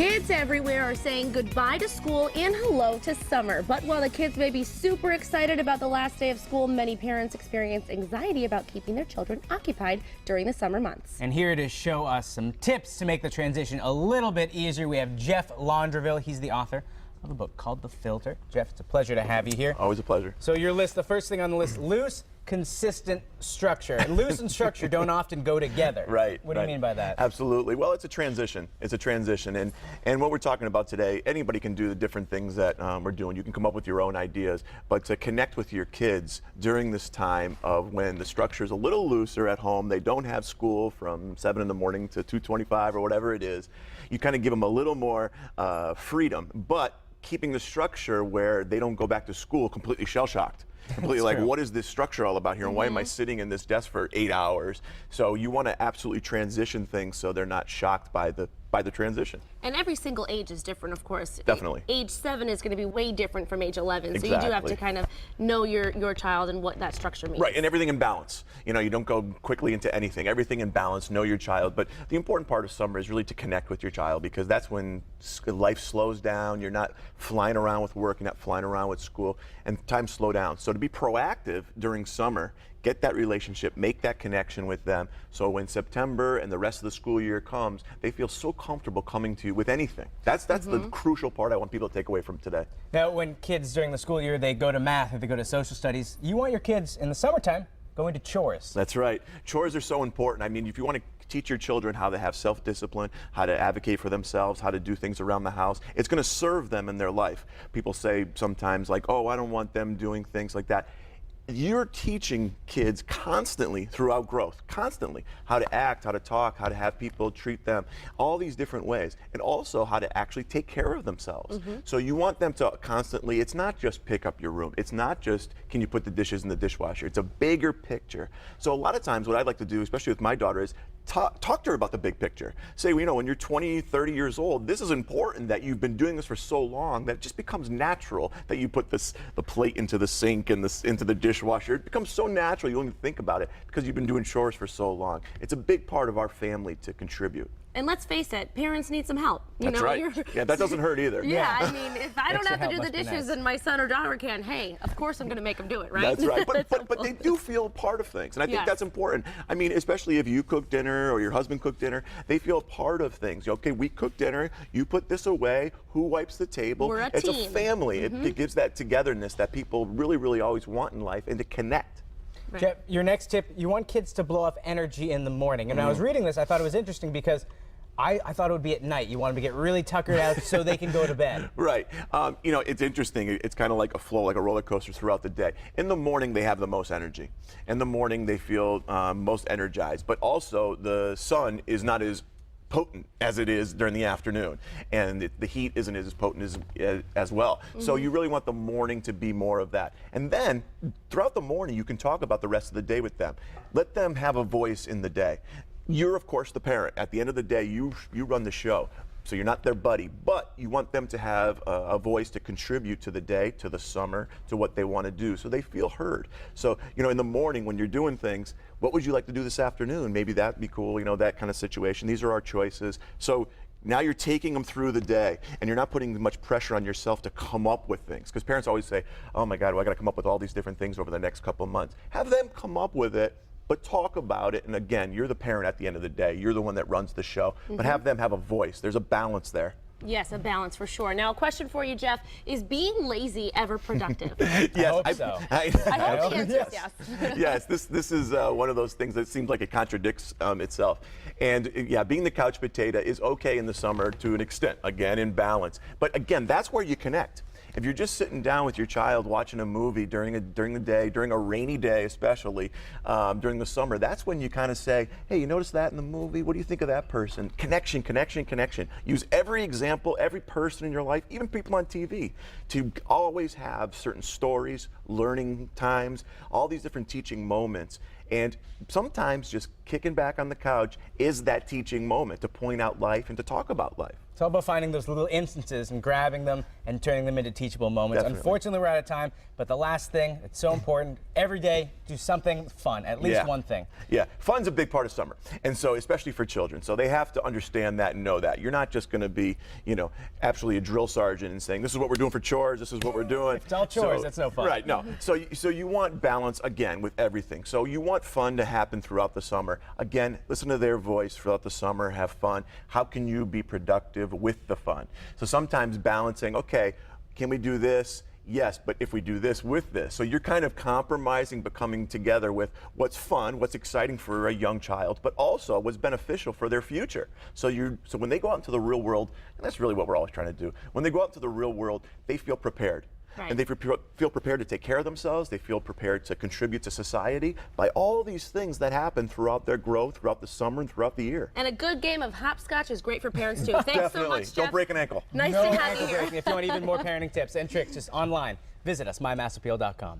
Kids everywhere are saying goodbye to school and hello to summer. But while the kids may be super excited about the last day of school, many parents experience anxiety about keeping their children occupied during the summer months. And here to show us some tips to make the transition a little bit easier, we have Jeff Londraville. He's the author of a book called The Filter. Jeff, it's a pleasure to have you here. Always a pleasure. So your list, the first thing on the list, loose, consistent structure. And loose and structure don't often go together. Right. What do you mean by that? Absolutely. Well, it's a transition. It's a transition. And what we're talking about today, anybody can do the different things that we're doing. You can come up with your own ideas, but to connect with your kids during this time of when the structure is a little looser at home, they don't have school from 7 in the morning to 2:25 or whatever it is, you kind of give them a little more freedom, but keeping the structure where they don't go back to school completely shell-shocked. Completely like, what is this structure all about here, and why am I sitting in this desk for 8 hours? So you want to absolutely transition things so they're not shocked by the transition. And every single age is different, of course. Definitely. Age 7 is going to be way different from age 11. Exactly. So you do have to kind of know your child and what that structure means. Right, and everything in balance. You know, you don't go quickly into anything. Everything in balance, know your child. But the important part of summer is really to connect with your child, because that's when life slows down. You're not flying around with work, you're not flying around with school, and time slow down. So to be proactive during summer, get that relationship, make that connection with them, so when September and the rest of the school year comes, they feel so comfortable coming to you with anything. That's the crucial part I want people to take away from today. Now, when kids during the school year, they go to math or they go to social studies, you want your kids in the summertime going to chores. That's right. Chores are so important. I mean, if you want to teach your children how to have self-discipline, how to advocate for themselves, how to do things around the house, it's going to serve them in their life. People say sometimes like, oh, I don't want them doing things like that. You're teaching kids constantly throughout growth, constantly, how to act, how to talk, how to have people treat them, all these different ways, and also how to actually take care of themselves. So you want them to constantly, it's not just pick up your room, it's not just can you put the dishes in the dishwasher, it's a bigger picture. So a lot of times what I'd like to do, especially with my daughter, is talk to her about the big picture. Say, you know, when you're 20, 30 years old, this is important that you've been doing this for so long that it just becomes natural that you put the plate into the sink and into the dishwasher. It becomes so natural you don't even think about it because you've been doing chores for so long. It's a big part of our family to contribute. And let's face it, parents need some help. That's right. Yeah, that doesn't hurt either. Yeah, I mean, if I don't have to do the dishes and my son or daughter can, hey, of course I'm going to make them do it, right? That's right. But they do feel part of things, and I think that's important. I mean, especially if you cook dinner or your husband cooked dinner, they feel part of things. Okay, we cook dinner, you put this away, who wipes the table? We're a It's team. a family. It gives that togetherness that people really, really always want in life, and to connect. Right. Jeff, your next tip, you want kids to blow off energy in the morning. And when I was reading this, I thought it was interesting because I thought it would be at night. You want them to get really tuckered out so they can go to bed. Right. You know, it's interesting. It's kind of like a flow, like a roller coaster throughout the day. In the morning, they have the most energy. In the morning, they feel most energized. But also, the sun is not as potent as it is during the afternoon, and the heat isn't as potent as well. So you really want the morning to be more of that. And then throughout the morning, you can talk about the rest of the day with them. Let them have a voice in the day. You're, of course, the parent. At the end of the day, you run the show. So you're not their buddy, but you want them to have a voice to contribute to the day, to the summer, to what they want to do, so they feel heard. So, you know, in the morning when you're doing things, what would you like to do this afternoon? Maybe that'd be cool, you know, that kind of situation. These are our choices. So now you're taking them through the day, and you're not putting much pressure on yourself to come up with things. Because parents always say, oh my God, well, I got to come up with all these different things over the next couple of months. Have them come up with it, but talk about it. And again, you're the parent at the end of the day. You're the one that runs the show. But have them have a voice. There's a balance there. Yes, a balance for sure. Now, a question for you, Jeff. Is being lazy ever productive? Yes, I hope so. I hope the answer is yes. Yes, this is one of those things that seems like it contradicts itself. And yeah, being the couch potato is okay in the summer to an extent, again, in balance. But again, that's where you connect. If you're just sitting down with your child watching a movie during the day, during a rainy day especially, during the summer, that's when you kind of say, hey, you notice that in the movie? What do you think of that person? Connection, connection, connection. Use every example, every person in your life, even people on TV, to always have certain stories, learning times, all these different teaching moments. And sometimes just kicking back on the couch is that teaching moment to point out life and to talk about life. It's all about finding those little instances and grabbing them and turning them into teachable moments. Definitely. Unfortunately, we're out of time, but the last thing that's so important, every day, do something fun, at least one thing. Yeah, fun's a big part of summer, and so especially for children. So they have to understand that and know that. You're not just going to be, absolutely a drill sergeant and saying, this is what we're doing for chores, this is what we're doing. If it's all chores, that's no fun. Right, no. So you want balance, again, with everything. So you want fun to happen throughout the summer. Again, listen to their voice throughout the summer, have fun. How can you be productive with the fun? So sometimes balancing, okay, can we do this? Yes, but if we do this with this. So you're kind of compromising but coming together with what's fun, what's exciting for a young child, but also what's beneficial for their future. So when they go out into the real world, and that's really what we're always trying to do, when they go out into the real world, they feel prepared. Right. And they feel prepared to take care of themselves. They feel prepared to contribute to society by all these things that happen throughout their growth, throughout the summer, and throughout the year. And a good game of hopscotch is great for parents too. Thanks Definitely. so much, Jeff. Don't break an ankle. Nice No to have ankle you here. breaking. If you want even more parenting tips and tricks, just online, visit us, mymassappeal.com.